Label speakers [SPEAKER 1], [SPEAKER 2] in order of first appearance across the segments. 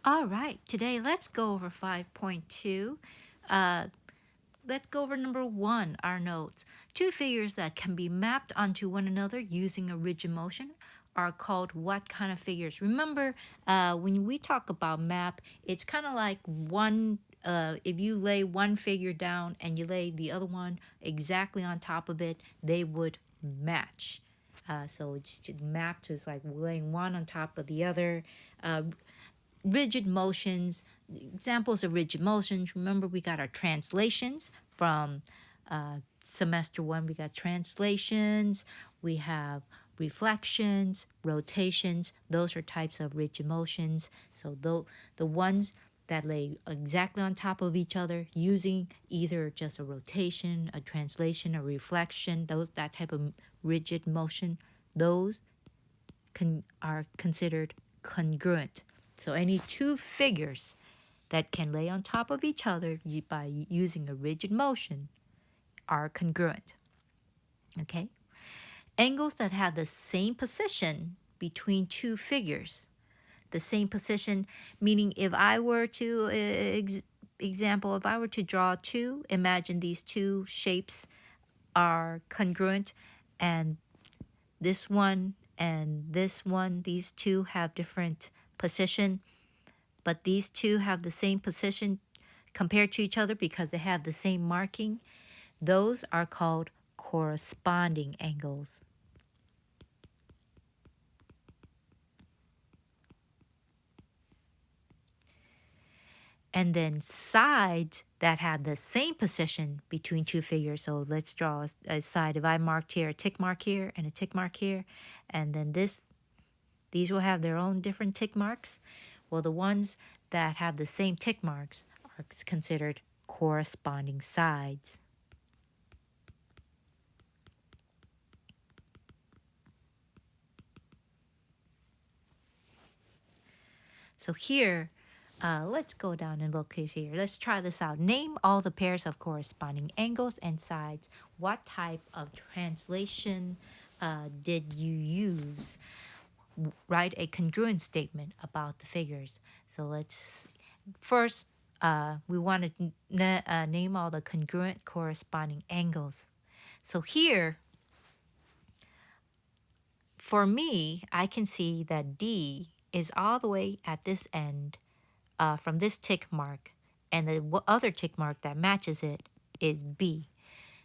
[SPEAKER 1] All right, today let's go over 5.2. Uh, let's go over number 1, our notes. Two figures that can be mapped onto one another using a rigid motion are called what kind of figures? Remember, when we talk about map, it's kind of like if you lay one figure down and you lay the other one exactly on top of it, they would match. So it's mapped is like laying one on top of the other. Rigid motions, examples of rigid motions. Remember, we got our translations from semester 1. We got translations, we have reflections, rotations. Those are types of rigid motions. So the ones that lay exactly on top of each other using either just a rotation, a translation, a reflection, that type of rigid motion, those are considered congruent. So any two figures that can lay on top of each other by using a rigid motion are congruent. Okay? Angles that have the same position between two figures. The same position, meaning if I were to, if I were to draw two, imagine these two shapes are congruent and this one and this one, these two have different position, but these two have the same position compared to each other because they have the same marking. Those are called corresponding angles. And then sides that have the same position between two figures. So let's draw a side. If I marked here a tick mark here and a tick mark here, and then these will have their own different tick marks. Well, the ones that have the same tick marks are considered corresponding sides. So here, let's go down and look here. Let's try this out. Name all the pairs of corresponding angles and sides. What type of translation did you use? Write a congruent statement about the figures. So let's first, we want to name all the congruent corresponding angles. So here, for me, I can see that D is all the way at this end from this tick mark, and the other tick mark that matches it is B.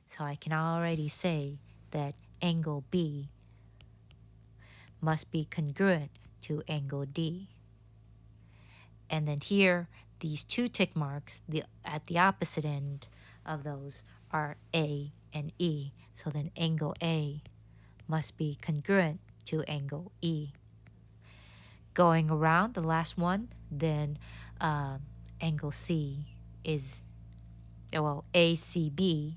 [SPEAKER 1] So I can already say that angle B must be congruent to angle D. And then here, these two tick marks at the opposite end of those are A and E. So then angle A must be congruent to angle E. Going around the last one, then angle C is, well, ACB.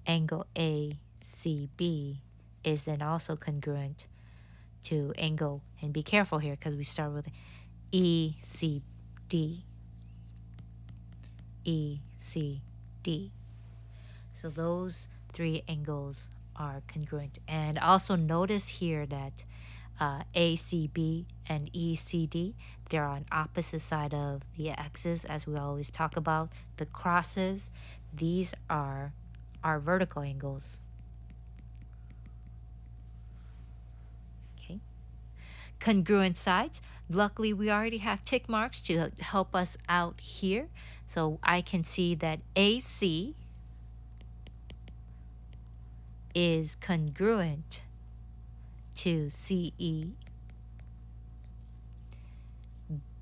[SPEAKER 1] Angle ACB is then also congruent to angle, and be careful here because we start with ECD. ECD. So those three angles are congruent. And also notice here that ACB and ECD, they're on opposite side of the axis, as we always talk about. The crosses, these are our vertical angles. Okay. Congruent sides. Luckily, we already have tick marks to help us out here. So I can see that AC is congruent to CE.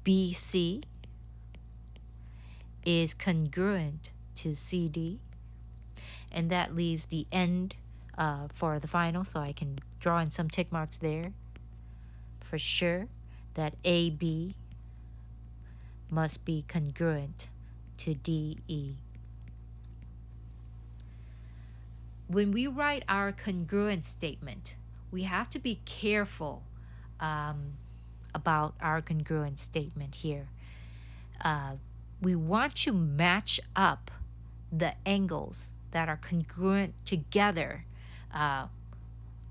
[SPEAKER 1] BC is congruent to CD. And that leaves the end for the final, so I can draw in some tick marks there for sure that AB must be congruent to DE. When we write our congruent statement, we have to be careful about our congruent statement here. We want to match up the angles that are congruent together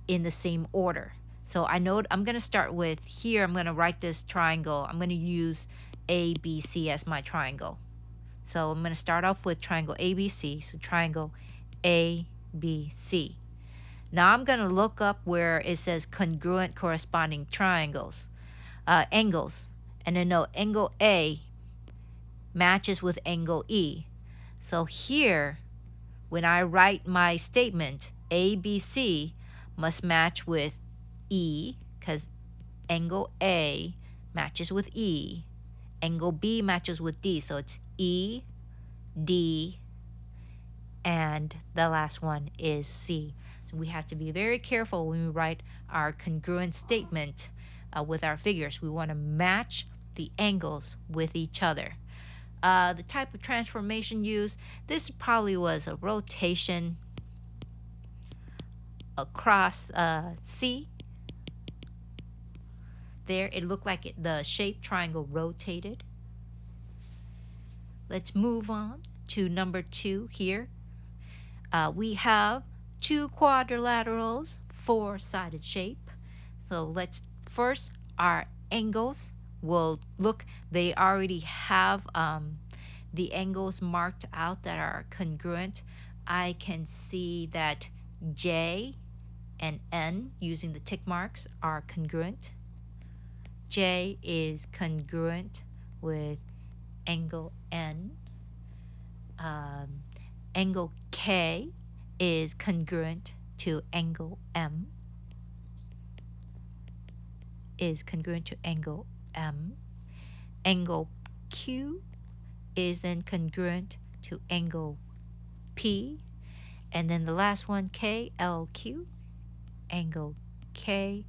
[SPEAKER 1] in the same order. So I know I'm going to start with here. I'm going to write this triangle. I'm going to use ABC as my triangle. So I'm going to start off with triangle ABC. So triangle ABC. Now I'm going to look up where it says congruent corresponding triangles, angles. And then know angle A matches with angle E. So here, when I write my statement, ABC must match with E, because angle A matches with E. Angle B matches with D, so it's E, D, and the last one is C. So we have to be very careful when we write our congruent statement with our figures. We want to match the angles with each other. The type of transformation used, this probably was a rotation across C. There, it looked like the shape triangle rotated. Let's move on to number 2 here. We have 2 quadrilaterals, 4-sided shape. So let's first, our angles will look, they already have the angles marked out that are congruent. I can see that J and N, using the tick marks, are congruent. J is congruent with angle N. Angle K is congruent to angle M. Is congruent to angle M. Angle Q is then congruent to angle P. And then the last one, KLQ. Angle KLQ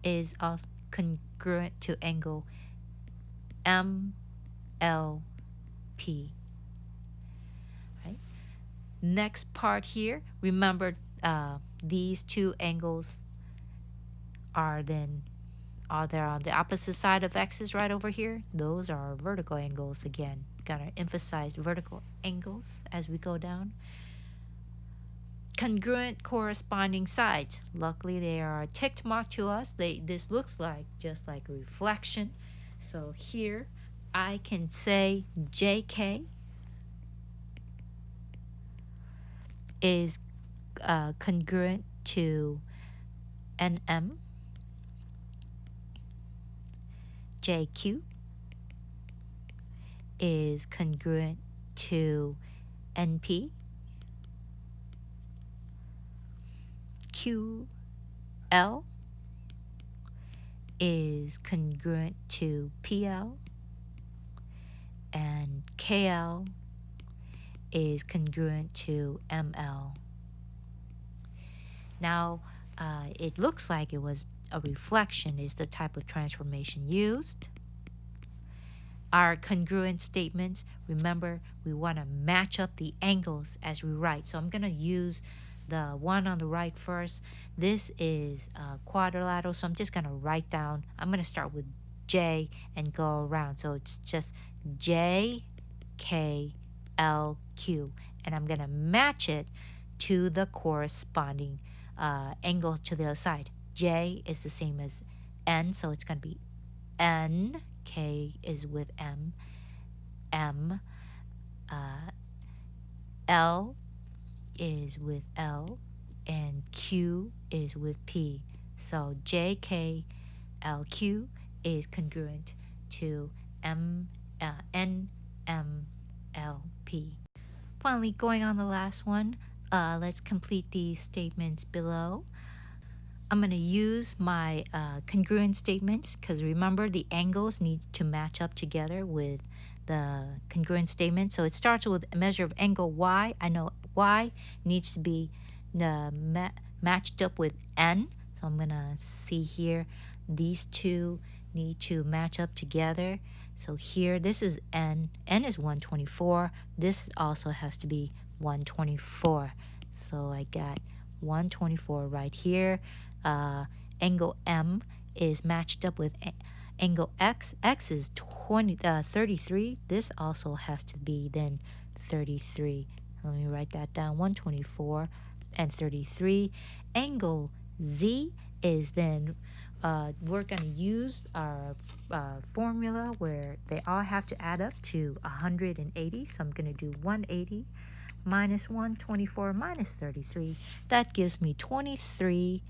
[SPEAKER 1] is also congruent to angle MLP. Right. Next part here, remember these 2 angles are then they're on the opposite side of x's right over here. Those are vertical angles again. Gotta emphasize vertical angles as we go down. Congruent corresponding sides. Luckily, they are ticked mark to us. This looks like just like a reflection. So here, I can say JK is congruent to NM. JQ is congruent to NP. QL is congruent to PL, and KL is congruent to ML. Now, it looks like it was a reflection is the type of transformation used. Our congruent statements, remember, we want to match up the angles as we write. So I'm going to use the one on the right first. This is quadrilateral, so I'm just going to write down. I'm going to start with J and go around. So it's just J, K, L, Q. And I'm going to match it to the corresponding angle to the other side. J is the same as N, so it's going to be N. K is with M. M. L is with L, and Q is with P. So J, K, L, Q is congruent to N, M, L, P. Finally, going on the last one, let's complete these statements below. I'm going to use my congruent statements because remember the angles need to match up together with the congruent statement. So it starts with a measure of angle Y. I know Y needs to be matched up with N. So I'm going to see here these 2 need to match up together. So here this is N. N is 124. This also has to be 124. So I got 124 right here. Angle M is matched up with angle X. X is 33. This also has to be then 33. Let me write that down. 124 and 33. Angle Z is then we're going to use our formula where they all have to add up to 180. So I'm going to do 180 minus 124 minus 33. That gives me 23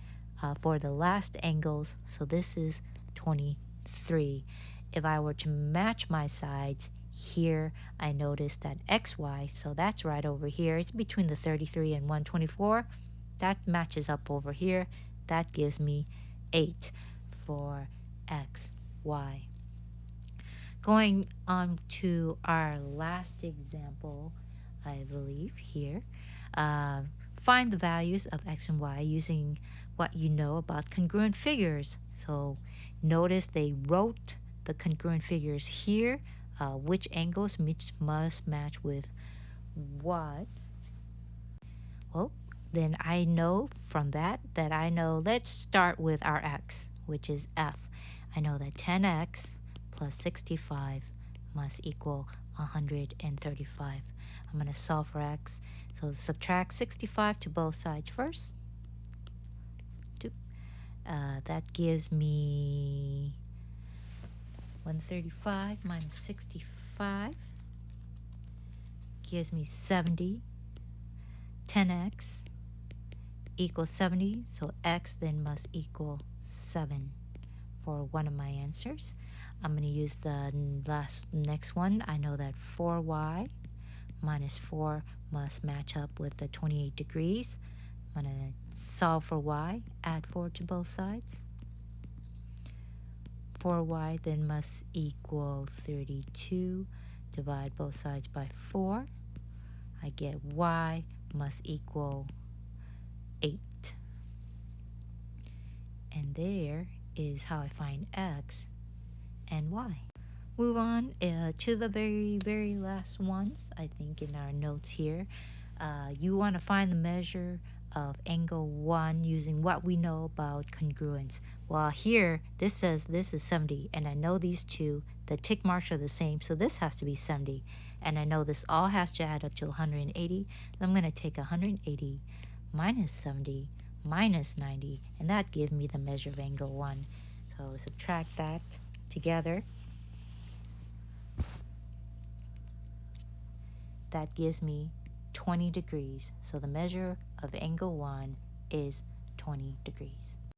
[SPEAKER 1] for the last angles. So this is 23. If I were to match my sides here, I notice that XY, so that's right over here. It's between the 33 and 124. That matches up over here. That gives me 8 for X, Y. Going on to our last example, I believe here. Find the values of X and Y using what you know about congruent figures. So notice they wrote the congruent figures here, which angles must match with what. Well, then I know from that I know, let's start with our X, which is F. I know that 10X plus 65 must equal 135. I'm going to solve for X. So subtract 65 to both sides first. That gives me 135 minus 65 gives me 70. 10x equals 70, so x then must equal 7 for one of my answers. I'm going to use the next one. I know that 4y minus 4 must match up with the 28 degrees. I'm going to solve for y, add 4 to both sides. 4y then must equal 32. Divide both sides by 4. I get y must equal 8. And there is how I find x and y. Move on to the very last ones, I think, in our notes here. You want to find the measure of angle 1 using what we know about congruence. Well, here, this says this is 70, and I know these two, the tick marks are the same, so this has to be 70. And I know this all has to add up to 180. I'm going to take 180 minus 70 minus 90, and that gives me the measure of angle 1. So subtract that together. That gives me 20 degrees. So the measure of angle 1 is 20 degrees.